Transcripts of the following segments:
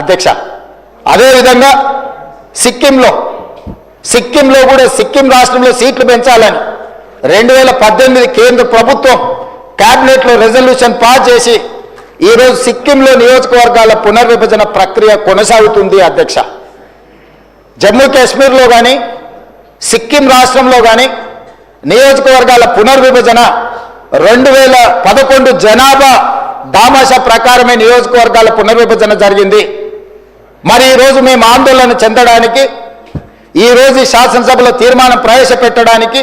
అధ్యక్ష. అదేవిధంగా సిక్కింలో కూడా సిక్కిం రాష్ట్రంలో సీట్లు పెంచాలని 2018 కేంద్ర ప్రభుత్వం క్యాబినెట్లో రెజల్యూషన్ పాస్ చేసి ఈరోజు సిక్కింలో నియోజకవర్గాల పునర్విభజన ప్రక్రియ కొనసాగుతుంది అధ్యక్ష. జమ్మూ కాశ్మీర్లో కానీ సిక్కిం రాష్ట్రంలో కానీ నియోజకవర్గాల పునర్విభజన 2011 జనాభా దామాషా ప్రకారమే నియోజకవర్గాల పునర్విభజన జరిగింది. మరి ఈరోజు మేము ఆందోళన చెందడానికి, ఈరోజు శాసనసభలో తీర్మానం ప్రవేశపెట్టడానికి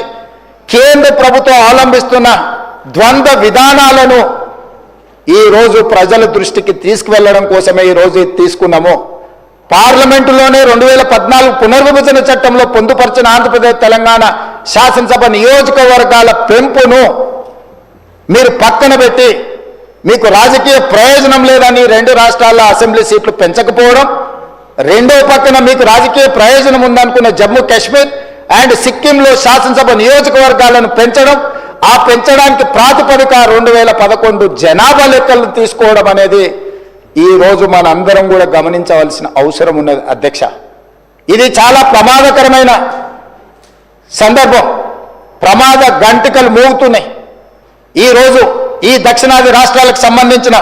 కేంద్ర ప్రభుత్వం అవలంబిస్తున్న ద్వంద్వ విధానాలను ఈరోజు ప్రజల దృష్టికి తీసుకువెళ్ళడం కోసమే ఈరోజు తీసుకున్నాము. పార్లమెంటులోనే 2014 పునర్విభజన చట్టంలో పొందుపరిచిన ఆంధ్రప్రదేశ్ తెలంగాణ శాసనసభ నియోజకవర్గాల పెంపును మీరు పక్కన పెట్టి మీకు రాజకీయ ప్రయోజనం లేదని 2 రాష్ట్రాల్లో అసెంబ్లీ సీట్లు పెంచకపోవడం, రెండో పక్కన మీకు రాజకీయ ప్రయోజనం ఉందనుకున్న జమ్మూ కాశ్మీర్ అండ్ సిక్కింలో శాసనసభ నియోజకవర్గాలను పెంచడం, ఆ పెంచడానికి ప్రాతిపదిక 2011 జనాభా లెక్కలను తీసుకోవడం అనేది ఈరోజు మనందరం కూడా గమనించవలసిన అవసరం ఉన్నది అధ్యక్ష. ఇది చాలా ప్రమాదకరమైన సందర్భం. ప్రమాద గంటికలు మోగుతున్నాయి. ఈరోజు ఈ దక్షిణాది రాష్ట్రాలకు సంబంధించిన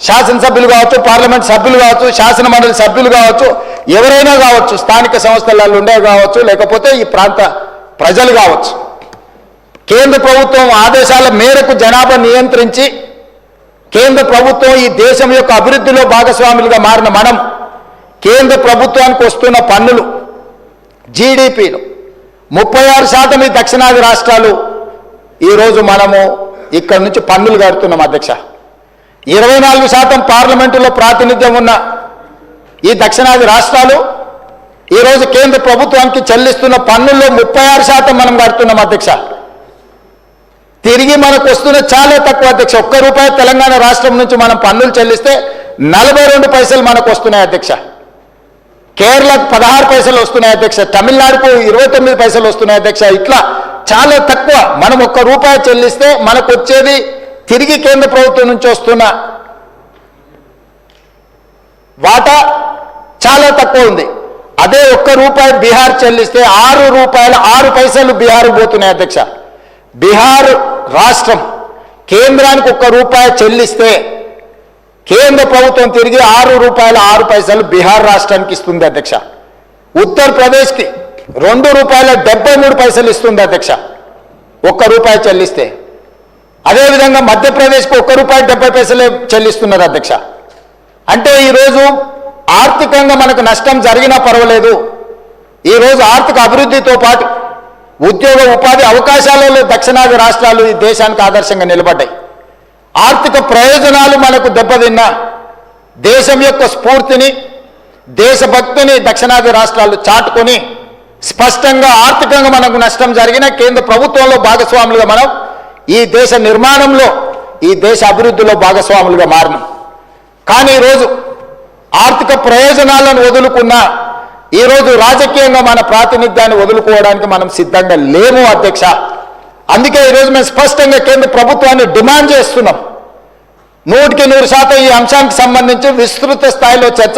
శాసనసభ్యులు కావచ్చు, పార్లమెంట్ సభ్యులు కావచ్చు, శాసన మండలి సభ్యులు కావచ్చు, ఎవరైనా కావచ్చు, స్థానిక సంస్థలలో ఉండే కావచ్చు, లేకపోతే ఈ ప్రాంత ప్రజలు కావచ్చు, కేంద్ర ప్రభుత్వం ఆదేశాల మేరకు జనాభా నియంత్రించి కేంద్ర ప్రభుత్వం ఈ దేశం యొక్క అభివృద్ధిలో భాగస్వాములుగా మారిన మనం కేంద్ర ప్రభుత్వానికి వస్తున్న పన్నులు జీడిపిలో 36% ఈ దక్షిణాది రాష్ట్రాలు ఈరోజు మనము ఇక్కడ నుంచి పన్నులు కడుతున్నాం అధ్యక్ష. 24% పార్లమెంటులో ప్రాతినిధ్యం ఉన్న ఈ దక్షిణాది రాష్ట్రాలు ఈరోజు కేంద్ర ప్రభుత్వానికి చెల్లిస్తున్న పన్నుల్లో 36% మనం కడుతున్నాం అధ్యక్ష. తిరిగి మనకు వస్తున్న చాలా తక్కువ అధ్యక్ష. ₹1 తెలంగాణ రాష్ట్రం నుంచి మనం పన్నులు చెల్లిస్తే 42 పైసలు మనకు వస్తున్నాయి అధ్యక్ష. కేరళకు 16 పైసలు వస్తున్నాయి అధ్యక్ష. తమిళనాడుకు 29 పైసలు వస్తున్నాయి అధ్యక్ష. ఇట్లా చాలా తక్కువ. మనం ₹1 చెల్లిస్తే మనకు వచ్చేది తిరిగి కేంద్ర ప్రభుత్వం నుంచి వస్తున్న వాటా చాలా తక్కువ ఉంది. అదే ₹1 బీహార్ చెల్లిస్తే ₹6 పైసలు బీహార్ పోతున్నాయి అధ్యక్ష. బీహార్ రాష్ట్రం కేంద్రానికి ₹1 చెల్లిస్తే కేంద్ర ప్రభుత్వం తిరిగి ₹6 బీహార్ రాష్ట్రానికి ఇస్తుంది అధ్యక్ష. ఉత్తరప్రదేశ్కి ₹2.73 ఇస్తుంది అధ్యక్ష ₹1 చెల్లిస్తే. అదేవిధంగా మధ్యప్రదేశ్కి ₹1.70 చెల్లిస్తున్నారు అధ్యక్ష. అంటే ఈరోజు ఆర్థికంగా మనకు నష్టం జరిగినా పర్వాలేదు. ఈరోజు ఆర్థిక అభివృద్ధితో పాటు ఉద్యోగ ఉపాధి అవకాశాలలో దక్షిణాది రాష్ట్రాలు ఈ దేశానికి ఆదర్శంగా నిలబడ్డాయి. ఆర్థిక ప్రయోజనాలు మనకు దెబ్బతిన్నా దేశం యొక్క స్ఫూర్తిని, దేశభక్తిని దక్షిణాది రాష్ట్రాలు చాటుకొని స్పష్టంగా ఆర్థికంగా మనకు నష్టం జరిగిన కేంద్ర ప్రభుత్వంలో భాగస్వాములుగా మనం ఈ దేశ నిర్మాణంలో, ఈ దేశ అభివృద్ధిలో భాగస్వాములుగా మారినాం. కానీ ఈరోజు ఆర్థిక ప్రయోజనాలను వదులుకున్నా ఈరోజు రాజకీయంగా మన ప్రాతినిధ్యాన్ని వదులుకోవడానికి మనం సిద్ధంగా లేము అధ్యక్ష. అందుకే ఈరోజు మేము స్పష్టంగా కేంద్ర ప్రభుత్వాన్ని డిమాండ్ చేస్తున్నాం. 100% ఈ అంశానికి సంబంధించి విస్తృత స్థాయిలో చర్చ